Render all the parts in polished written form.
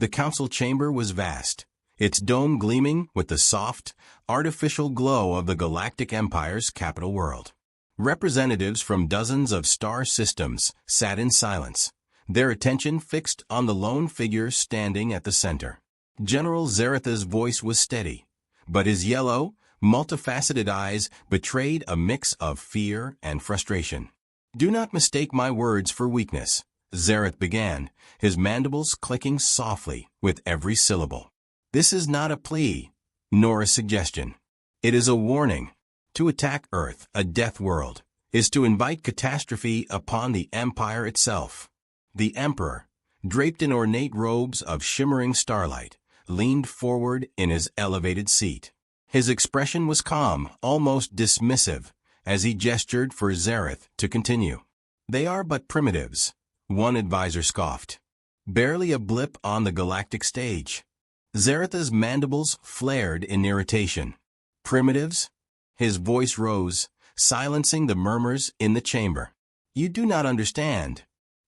The council chamber was vast, its dome gleaming with the soft, artificial glow of the Galactic Empire's capital world. Representatives from dozens of star systems sat in silence, their attention fixed on the lone figure standing at the center. General Zaratha's voice was steady, but his yellow, multifaceted eyes betrayed a mix of fear and frustration. "Do not mistake my words for weakness," Zarath began, his mandibles clicking softly with every syllable. "This is not a plea, nor a suggestion. It is a warning. To attack Earth, a death world, is to invite catastrophe upon the Empire itself." The Emperor, draped in ornate robes of shimmering starlight, leaned forward in his elevated seat. His expression was calm, almost dismissive, as he gestured for Zarath to continue. "They are but primitives," one advisor scoffed. "Barely a blip on the galactic stage." Zaratha's mandibles flared in irritation. "Primitives?" His voice rose, silencing the murmurs in the chamber. "You do not understand.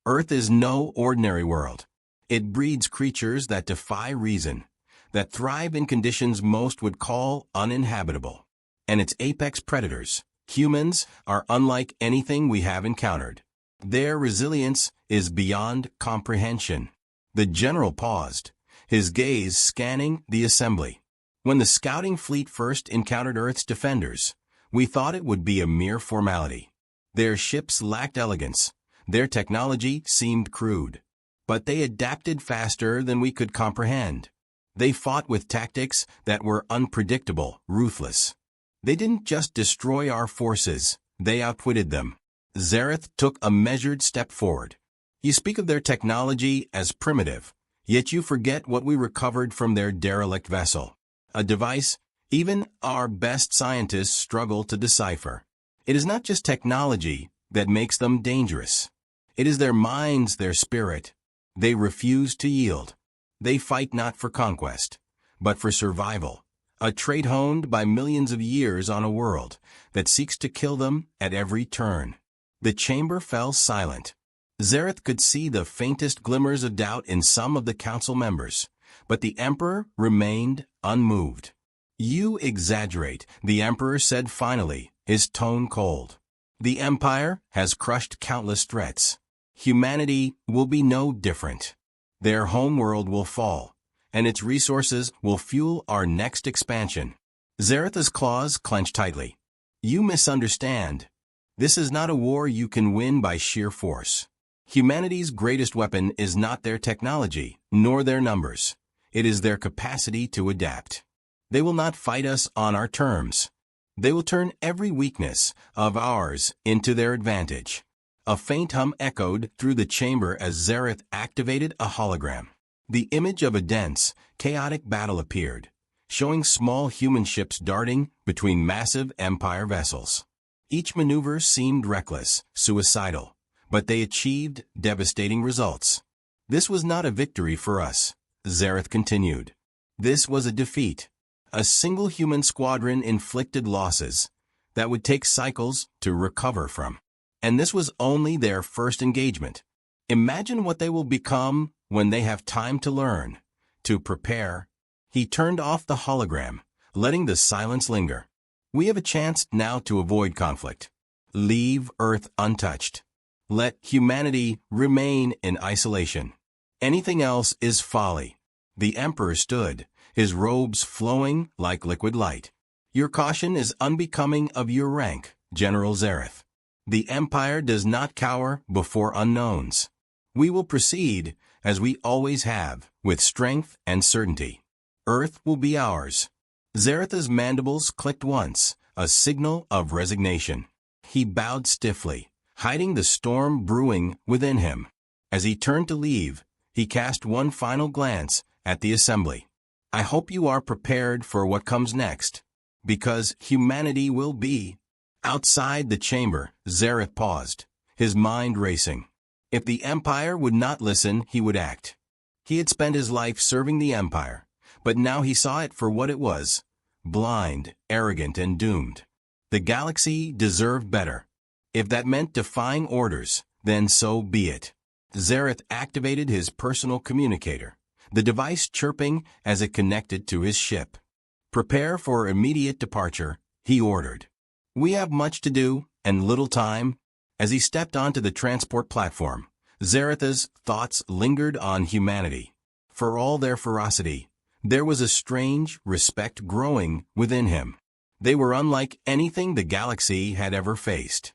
Earth is no ordinary world. It breeds creatures that defy reason, that thrive in conditions most would call uninhabitable. And its apex predators, humans, are unlike anything we have encountered. Their resilience is beyond comprehension." The general paused, his gaze scanning the assembly. "When the scouting fleet first encountered Earth's defenders, we thought it would be a mere formality. Their ships lacked elegance, their technology seemed crude. But they adapted faster than we could comprehend. They fought with tactics that were unpredictable, ruthless. They didn't just destroy our forces, they outwitted them." Zarath took a measured step forward. "You speak of their technology as primitive, yet you forget what we recovered from their derelict vessel. A device even our best scientists struggle to decipher. It is not just technology that makes them dangerous. It is their minds, their spirit. They refuse to yield. They fight not for conquest, but for survival, a trait honed by millions of years on a world that seeks to kill them at every turn." The chamber fell silent. Zarath could see the faintest glimmers of doubt in some of the council members, but the Emperor remained unmoved. "You exaggerate," the Emperor said finally, his tone cold. "The Empire has crushed countless threats. Humanity will be no different. Their homeworld will fall, and its resources will fuel our next expansion." Zaratha's claws clenched tightly. "You misunderstand. This is not a war you can win by sheer force. Humanity's greatest weapon is not their technology, nor their numbers. It is their capacity to adapt. They will not fight us on our terms. They will turn every weakness of ours into their advantage." A faint hum echoed through the chamber as Zarath activated a hologram. The image of a dense, chaotic battle appeared, showing small human ships darting between massive Empire vessels. Each maneuver seemed reckless, suicidal, but they achieved devastating results. "This was not a victory for us," Zarath continued. "This was a defeat. A single human squadron inflicted losses that would take cycles to recover from. And this was only their first engagement. Imagine what they will become when they have time to learn, to prepare." He turned off the hologram, letting the silence linger. "We have a chance now to avoid conflict. Leave Earth untouched. Let humanity remain in isolation. Anything else is folly." The Emperor stood, his robes flowing like liquid light. "Your caution is unbecoming of your rank, General Zarath. The Empire does not cower before unknowns. We will proceed, as we always have, with strength and certainty. Earth will be ours." Zaratha's mandibles clicked once, a signal of resignation. He bowed stiffly, hiding the storm brewing within him. As he turned to leave, he cast one final glance at the assembly. "I hope you are prepared for what comes next, because humanity will be." Outside the chamber, Zarath paused, his mind racing. If the Empire would not listen, he would act. He had spent his life serving the Empire, but now he saw it for what it was, blind, arrogant, and doomed. The galaxy deserved better. If that meant defying orders, then so be it. Zarath activated his personal communicator, the device chirping as it connected to his ship. "Prepare for immediate departure," he ordered. "We have much to do and little time." As he stepped onto the transport platform, Zaratha's thoughts lingered on humanity. For all their ferocity, there was a strange respect growing within him. They were unlike anything the galaxy had ever faced.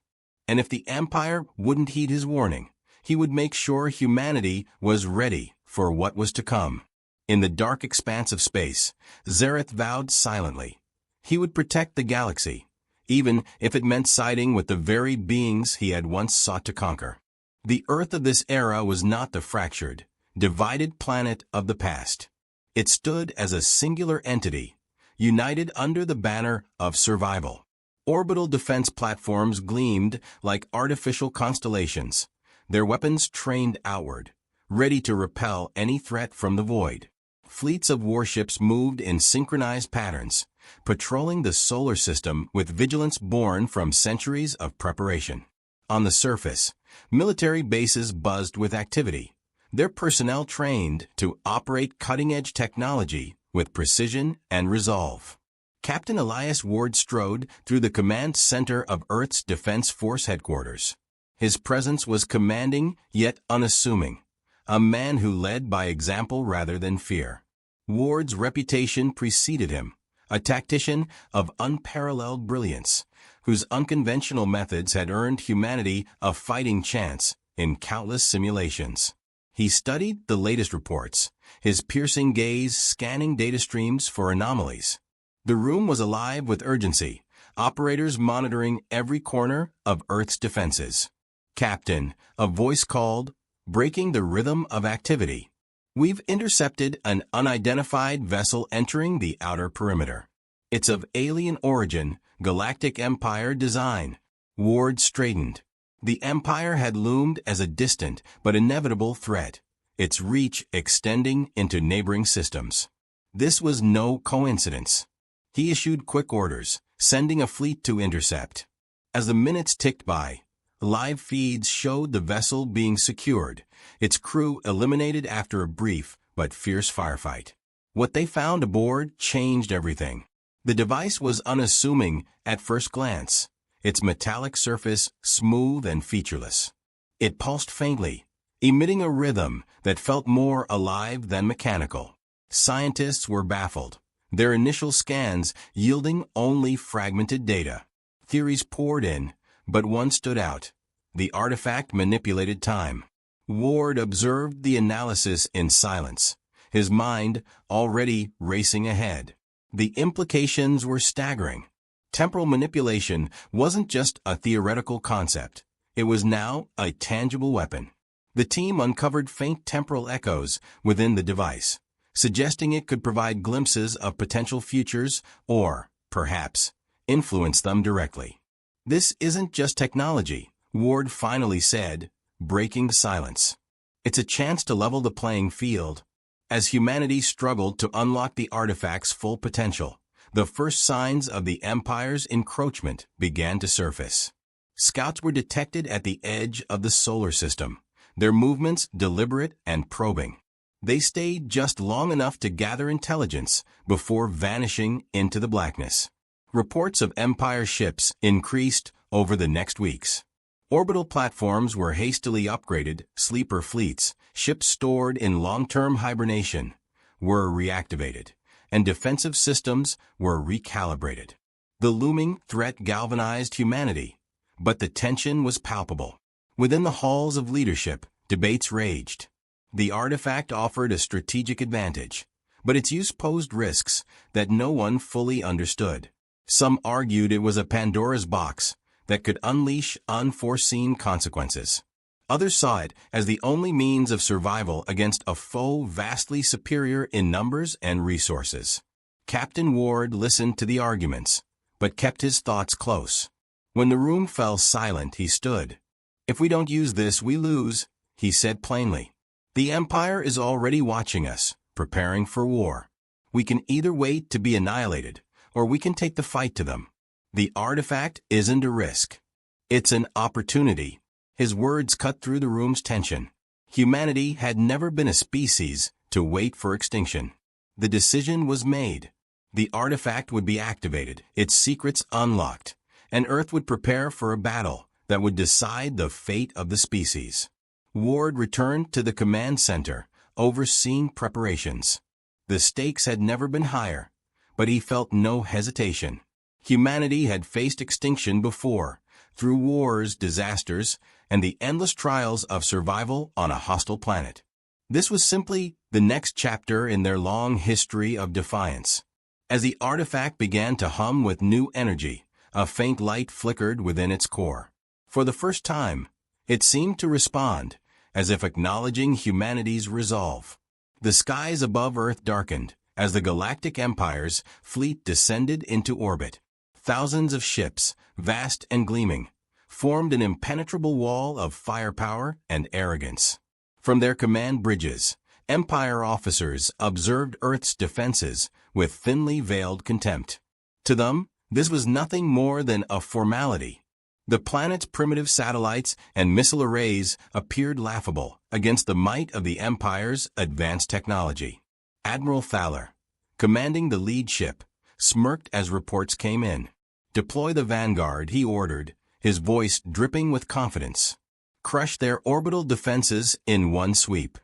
And if the Empire wouldn't heed his warning, he would make sure humanity was ready for what was to come. In the dark expanse of space, Zarath vowed silently. He would protect the galaxy, even if it meant siding with the very beings he had once sought to conquer. The Earth of this era was not the fractured, divided planet of the past. It stood as a singular entity, united under the banner of survival. Orbital defense platforms gleamed like artificial constellations, their weapons trained outward, ready to repel any threat from the void. Fleets of warships moved in synchronized patterns, patrolling the solar system with vigilance born from centuries of preparation. On the surface, military bases buzzed with activity, their personnel trained to operate cutting-edge technology with precision and resolve. Captain Elias Ward strode through the command center of Earth's Defense Force headquarters. His presence was commanding yet unassuming, a man who led by example rather than fear. Ward's reputation preceded him, a tactician of unparalleled brilliance, whose unconventional methods had earned humanity a fighting chance in countless simulations. He studied the latest reports, his piercing gaze scanning data streams for anomalies. The room was alive with urgency, operators monitoring every corner of Earth's defenses. "Captain," a voice called, breaking the rhythm of activity. "We've intercepted an unidentified vessel entering the outer perimeter. It's of alien origin, Galactic Empire design." Ward straightened. The Empire had loomed as a distant but inevitable threat, its reach extending into neighboring systems. This was no coincidence. He issued quick orders, sending a fleet to intercept. As the minutes ticked by, live feeds showed the vessel being secured, its crew eliminated after a brief but fierce firefight. What they found aboard changed everything. The device was unassuming at first glance, its metallic surface smooth and featureless. It pulsed faintly, emitting a rhythm that felt more alive than mechanical. Scientists were baffled, their initial scans yielding only fragmented data. Theories poured in, but one stood out. The artifact manipulated time. Ward observed the analysis in silence, his mind already racing ahead. The implications were staggering. Temporal manipulation wasn't just a theoretical concept. It was now a tangible weapon. The team uncovered faint temporal echoes within the device, suggesting it could provide glimpses of potential futures or, perhaps, influence them directly. "This isn't just technology," Ward finally said, breaking the silence. "It's a chance to level the playing field." As humanity struggled to unlock the artifact's full potential, the first signs of the Empire's encroachment began to surface. Scouts were detected at the edge of the solar system, their movements deliberate and probing. They stayed just long enough to gather intelligence before vanishing into the blackness. Reports of Empire ships increased over the next weeks. Orbital platforms were hastily upgraded, sleeper fleets, ships stored in long-term hibernation, were reactivated, and defensive systems were recalibrated. The looming threat galvanized humanity, but the tension was palpable. Within the halls of leadership, debates raged. The artifact offered a strategic advantage, but its use posed risks that no one fully understood. Some argued it was a Pandora's box that could unleash unforeseen consequences. Others saw it as the only means of survival against a foe vastly superior in numbers and resources. Captain Ward listened to the arguments, but kept his thoughts close. When the room fell silent, he stood. "If we don't use this, we lose," he said plainly. "The Empire is already watching us, preparing for war. We can either wait to be annihilated, or we can take the fight to them. The artifact isn't a risk. It's an opportunity." His words cut through the room's tension. Humanity had never been a species to wait for extinction. The decision was made. The artifact would be activated, its secrets unlocked, and Earth would prepare for a battle that would decide the fate of the species. Ward returned to the command center, overseeing preparations. The stakes had never been higher, but he felt no hesitation. Humanity had faced extinction before, through wars, disasters, and the endless trials of survival on a hostile planet. This was simply the next chapter in their long history of defiance. As the artifact began to hum with new energy, a faint light flickered within its core. For the first time, it seemed to respond, as if acknowledging humanity's resolve. The skies above Earth darkened as the Galactic Empire's fleet descended into orbit. Thousands of ships, vast and gleaming, formed an impenetrable wall of firepower and arrogance. From their command bridges, Empire officers observed Earth's defenses with thinly veiled contempt. To them, this was nothing more than a formality. The planet's primitive satellites and missile arrays appeared laughable against the might of the Empire's advanced technology. Admiral Thaler, commanding the lead ship, smirked as reports came in. "Deploy the Vanguard," he ordered, his voice dripping with confidence. "Crush their orbital defenses in one sweep.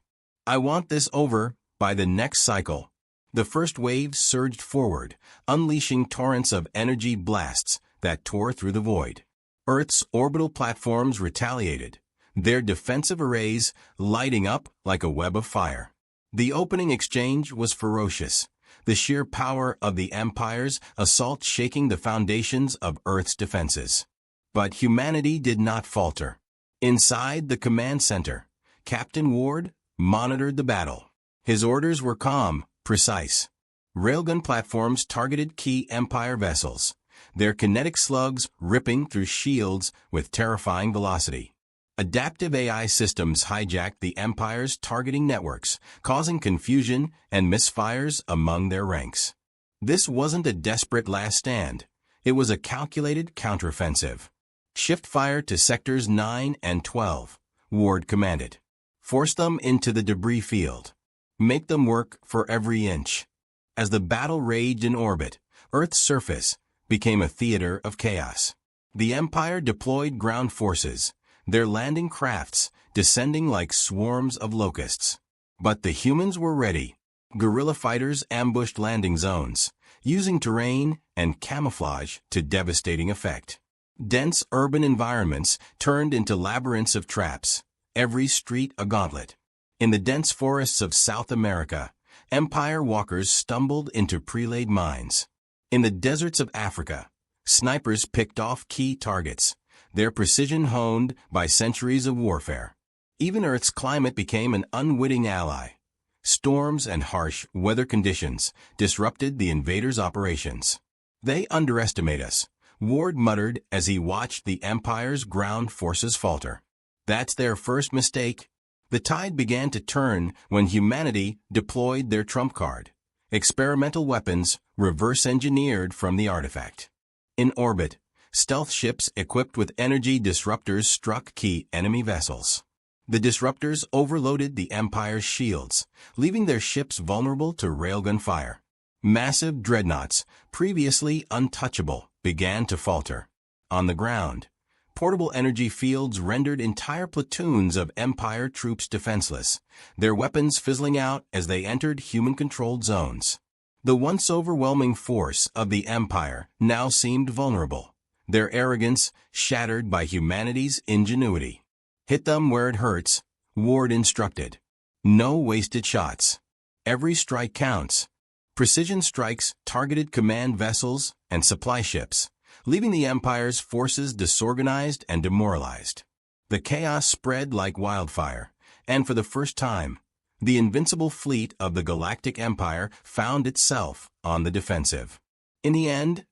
I want this over by the next cycle." The first waves surged forward, unleashing torrents of energy blasts that tore through the void. Earth's orbital platforms retaliated, their defensive arrays lighting up like a web of fire. The opening exchange was ferocious, the sheer power of the Empire's assault shaking the foundations of Earth's defenses. But humanity did not falter. Inside the command center, Captain Ward monitored the battle. His orders were calm, precise. Railgun platforms targeted key Empire vessels, their kinetic slugs ripping through shields with terrifying velocity. Adaptive AI systems hijacked the Empire's targeting networks, causing confusion and misfires among their ranks. This wasn't a desperate last stand. It was a calculated counteroffensive. "Shift fire to sectors 9 and 12, Ward commanded. "Force them into the debris field. Make them work for every inch." As the battle raged in orbit, Earth's surface became a theater of chaos. The Empire deployed ground forces, their landing crafts descending like swarms of locusts. But the humans were ready. Guerrilla fighters ambushed landing zones, using terrain and camouflage to devastating effect. Dense urban environments turned into labyrinths of traps, every street a gauntlet. In the dense forests of South America, Empire walkers stumbled into pre-laid mines. In the deserts of Africa, snipers picked off key targets, their precision honed by centuries of warfare. Even Earth's climate became an unwitting ally. Storms and harsh weather conditions disrupted the invaders' operations. "They underestimate us," Ward muttered as he watched the Empire's ground forces falter. "That's their first mistake." The tide began to turn when humanity deployed their trump card: experimental weapons reverse-engineered from the artifact. In orbit, stealth ships equipped with energy disruptors struck key enemy vessels. The disruptors overloaded the Empire's shields, leaving their ships vulnerable to railgun fire. Massive dreadnoughts, previously untouchable, began to falter. On the ground, portable energy fields rendered entire platoons of Empire troops defenseless, their weapons fizzling out as they entered human-controlled zones. The once overwhelming force of the Empire now seemed vulnerable, their arrogance shattered by humanity's ingenuity. "Hit them where it hurts," Ward instructed. "No wasted shots. Every strike counts." Precision strikes targeted command vessels and supply ships, leaving the Empire's forces disorganized and demoralized. The chaos spread like wildfire, and for the first time, the invincible fleet of the Galactic Empire found itself on the defensive. In the end,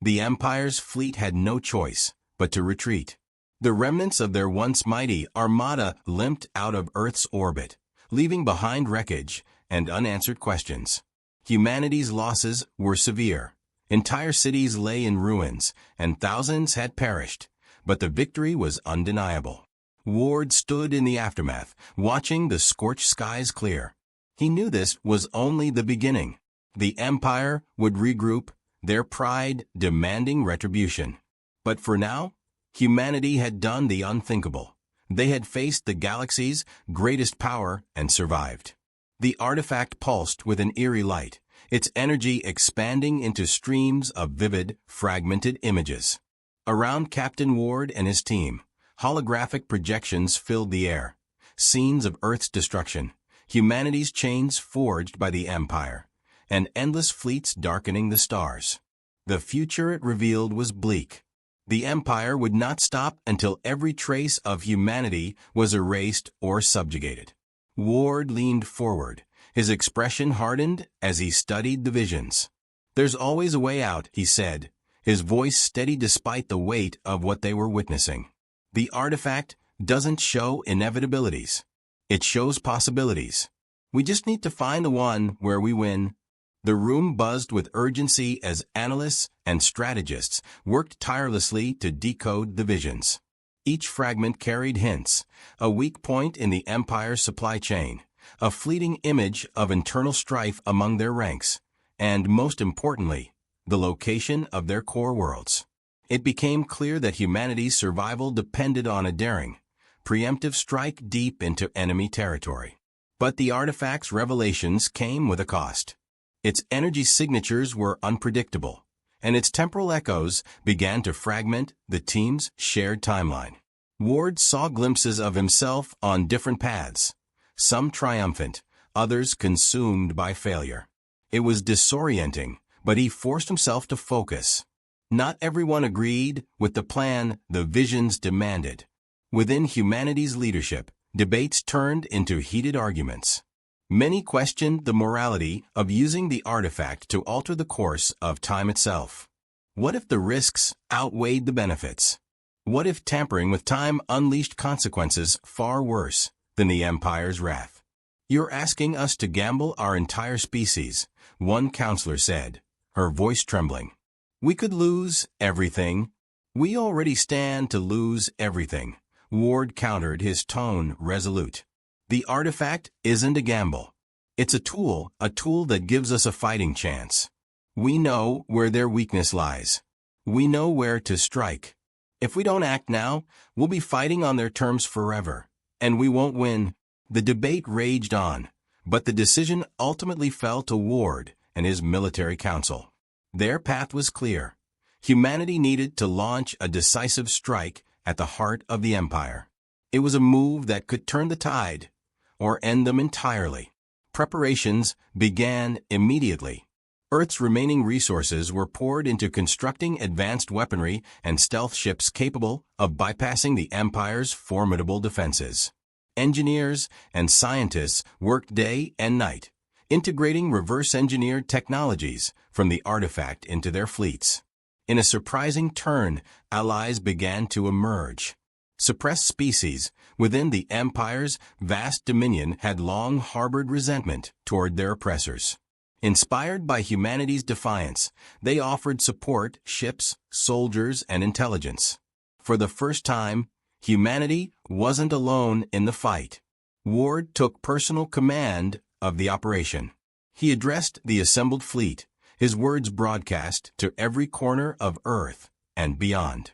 the Empire's fleet had no choice but to retreat. The remnants of their once mighty armada limped out of Earth's orbit, leaving behind wreckage and unanswered questions. Humanity's losses were severe. Entire cities lay in ruins, and thousands had perished, but the victory was undeniable. Ward stood in the aftermath, watching the scorched skies clear. He knew this was only the beginning. The Empire would regroup, their pride demanding retribution. But for now, humanity had done the unthinkable. They had faced the galaxy's greatest power and survived. The artifact pulsed with an eerie light, its energy expanding into streams of vivid, fragmented images. Around Captain Ward and his team, holographic projections filled the air, scenes of Earth's destruction, humanity's chains forged by the Empire, and endless fleets darkening the stars. The future it revealed was bleak. The Empire would not stop until every trace of humanity was erased or subjugated. Ward leaned forward, his expression hardened as he studied the visions. "There's always a way out," he said, his voice steady despite the weight of what they were witnessing. "The artifact doesn't show inevitabilities. It shows possibilities. We just need to find the one where we win." The room buzzed with urgency as analysts and strategists worked tirelessly to decode the visions. Each fragment carried hints, a weak point in the Empire's supply chain, a fleeting image of internal strife among their ranks, and, most importantly, the location of their core worlds. It became clear that humanity's survival depended on a daring, preemptive strike deep into enemy territory. But the artifact's revelations came with a cost. Its energy signatures were unpredictable, and its temporal echoes began to fragment the team's shared timeline. Ward saw glimpses of himself on different paths, some triumphant, others consumed by failure. It was disorienting, but he forced himself to focus. Not everyone agreed with the plan the visions demanded. Within humanity's leadership, debates turned into heated arguments. Many questioned the morality of using the artifact to alter the course of time itself. What if the risks outweighed the benefits? What if tampering with time unleashed consequences far worse than the Empire's wrath? "You're asking us to gamble our entire species," one counselor said, her voice trembling. "We could lose everything." "We already stand to lose everything," Ward countered, his tone resolute. "The artifact isn't a gamble. It's a tool that gives us a fighting chance. We know where their weakness lies. We know where to strike. If we don't act now, we'll be fighting on their terms forever, and we won't win." The debate raged on, but the decision ultimately fell to Ward and his military council. Their path was clear. Humanity needed to launch a decisive strike at the heart of the Empire. It was a move that could turn the tide, or end them entirely. Preparations began immediately. Earth's remaining resources were poured into constructing advanced weaponry and stealth ships capable of bypassing the Empire's formidable defenses. Engineers and scientists worked day and night, integrating reverse-engineered technologies from the artifact into their fleets. In a surprising turn, allies began to emerge. Suppressed species within the Empire's vast dominion had long harbored resentment toward their oppressors. Inspired by humanity's defiance, they offered support, ships, soldiers, and intelligence. For the first time, humanity wasn't alone in the fight. Ward took personal command of the operation. He addressed the assembled fleet, his words broadcast to every corner of Earth and beyond.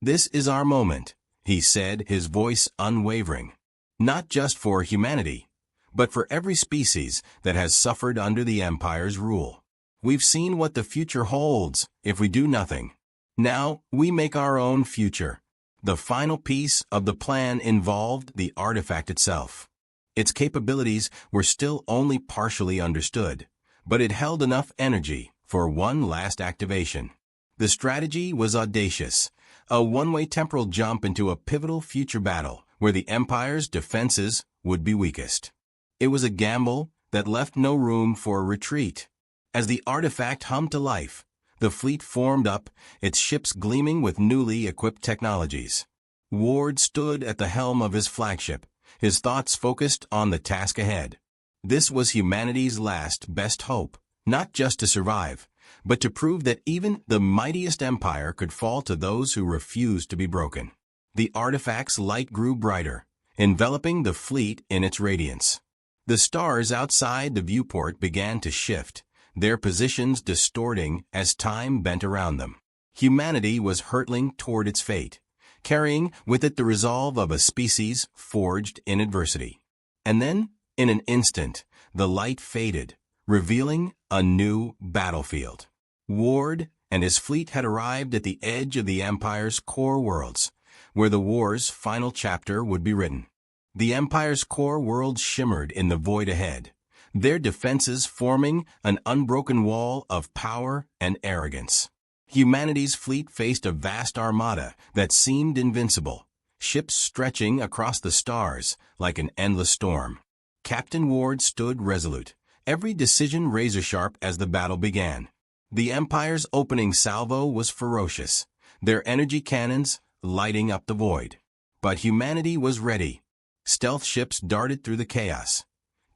"This is our moment," he said, his voice unwavering. "Not just for humanity, but for every species that has suffered under the Empire's rule. We've seen what the future holds if we do nothing. Now we make our own future." The final piece of the plan involved the artifact itself. Its capabilities were still only partially understood, but it held enough energy for one last activation. The strategy was audacious, a one-way temporal jump into a pivotal future battle where the Empire's defenses would be weakest. It was a gamble that left no room for retreat. As the artifact hummed to life, the fleet formed up, its ships gleaming with newly equipped technologies. Ward stood at the helm of his flagship, his thoughts focused on the task ahead. This was humanity's last best hope, not just to survive, but to prove that even the mightiest empire could fall to those who refused to be broken. The artifact's light grew brighter, enveloping the fleet in its radiance. The stars outside the viewport began to shift, their positions distorting as time bent around them. Humanity was hurtling toward its fate, carrying with it the resolve of a species forged in adversity. And then, in an instant, the light faded, revealing a new battlefield. Ward and his fleet had arrived at the edge of the Empire's core worlds, where the war's final chapter would be written. The Empire's core worlds shimmered in the void ahead, their defenses forming an unbroken wall of power and arrogance. Humanity's fleet faced a vast armada that seemed invincible, ships stretching across the stars like an endless storm. Captain Ward stood resolute, every decision razor-sharp as the battle began. The Empire's opening salvo was ferocious, their energy cannons lighting up the void. But humanity was ready. Stealth ships darted through the chaos,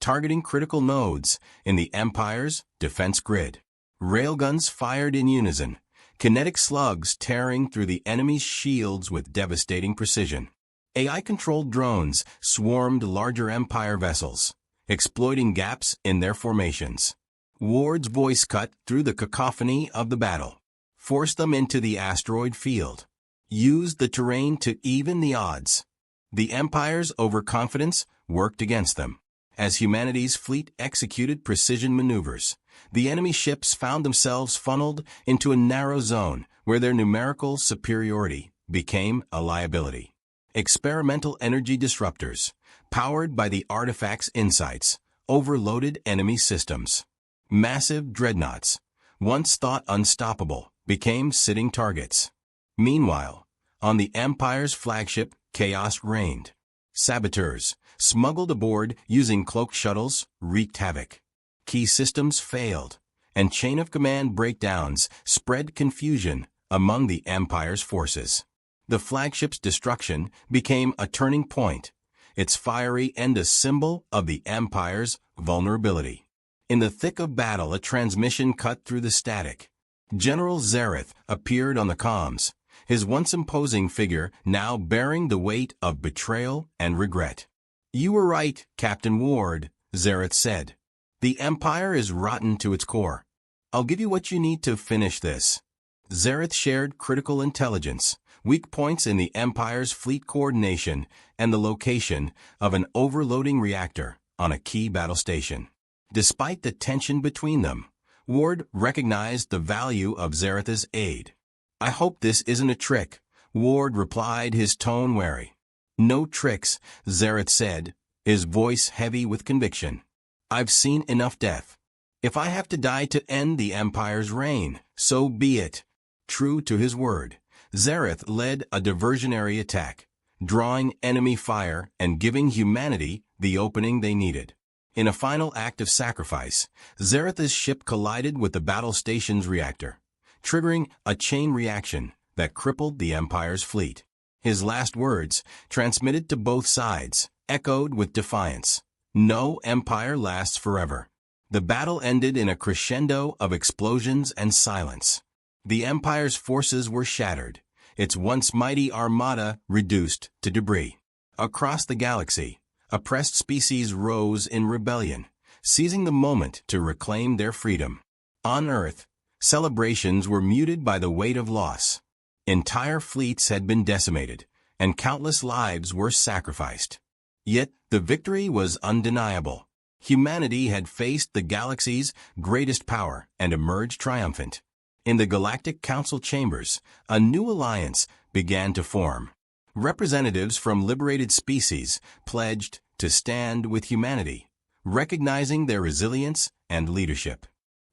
targeting critical nodes in the Empire's defense grid. Railguns fired in unison, kinetic slugs tearing through the enemy's shields with devastating precision. AI-controlled drones swarmed larger Empire vessels, exploiting gaps in their formations. Ward's voice cut through the cacophony of the battle. Force them into the asteroid field. Use the terrain to even the odds. The Empire's overconfidence worked against them. As humanity's fleet executed precision maneuvers, the enemy ships found themselves funneled into a narrow zone where their numerical superiority became a liability. Experimental energy disruptors, powered by the artifact's insights, overloaded enemy systems. Massive dreadnoughts, once thought unstoppable, became sitting targets. Meanwhile, on the Empire's flagship, chaos reigned. Saboteurs, smuggled aboard using cloaked shuttles, wreaked havoc. Key systems failed, and chain-of-command breakdowns spread confusion among the Empire's forces. The flagship's destruction became a turning point, its fiery end a symbol of the Empire's vulnerability. In the thick of battle, a transmission cut through the static. General Zareth appeared on the comms, his once imposing figure now bearing the weight of betrayal and regret. "You were right, Captain Ward," Zareth said. "The Empire is rotten to its core. I'll give you what you need to finish this." Zareth shared critical intelligence, weak points in the Empire's fleet coordination, and the location of an overloading reactor on a key battle station. Despite the tension between them, Ward recognized the value of Zareth's aid. "I hope this isn't a trick," Ward replied, his tone wary. "No tricks," Zareth said, his voice heavy with conviction. "I've seen enough death. If I have to die to end the Empire's reign, so be it." True to his word, Zareth led a diversionary attack, drawing enemy fire and giving humanity the opening they needed. In a final act of sacrifice, Zareth's ship collided with the battle station's reactor, triggering a chain reaction that crippled the Empire's fleet. His last words, transmitted to both sides, echoed with defiance. "No empire lasts forever." The battle ended in a crescendo of explosions and silence. The Empire's forces were shattered, its once mighty armada reduced to debris. Across the galaxy, oppressed species rose in rebellion, seizing the moment to reclaim their freedom. On Earth, celebrations were muted by the weight of loss. Entire fleets had been decimated, and countless lives were sacrificed. Yet the victory was undeniable. Humanity had faced the galaxy's greatest power and emerged triumphant. In the Galactic Council chambers, a new alliance began to form. Representatives from liberated species pledged to stand with humanity, recognizing their resilience and leadership.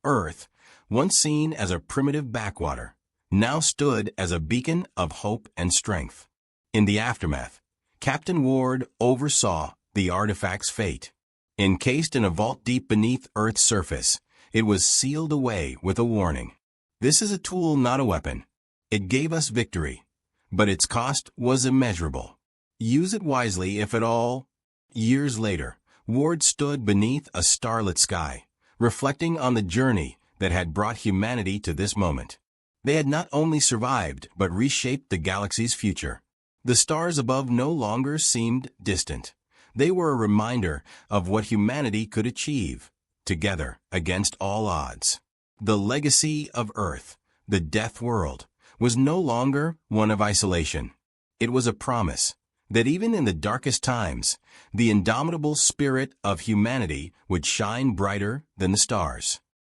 Earth, once seen as a primitive backwater, now stood as a beacon of hope and strength. In the aftermath, Captain Ward oversaw the artifact's fate. Encased in a vault deep beneath Earth's surface, it was sealed away with a warning. "This is a tool, not a weapon. It gave us victory, but its cost was immeasurable. Use it wisely, if at all." Years later, Ward stood beneath a starlit sky, reflecting on the journey that had brought humanity to this moment. They had not only survived, but reshaped the galaxy's future. The stars above no longer seemed distant, They were a reminder of what humanity could achieve, together against all odds. The legacy of Earth, the DeathWorld, was no longer one of isolation. It was a promise that even in the darkest times, the indomitable spirit of humanity would shine brighter than the stars.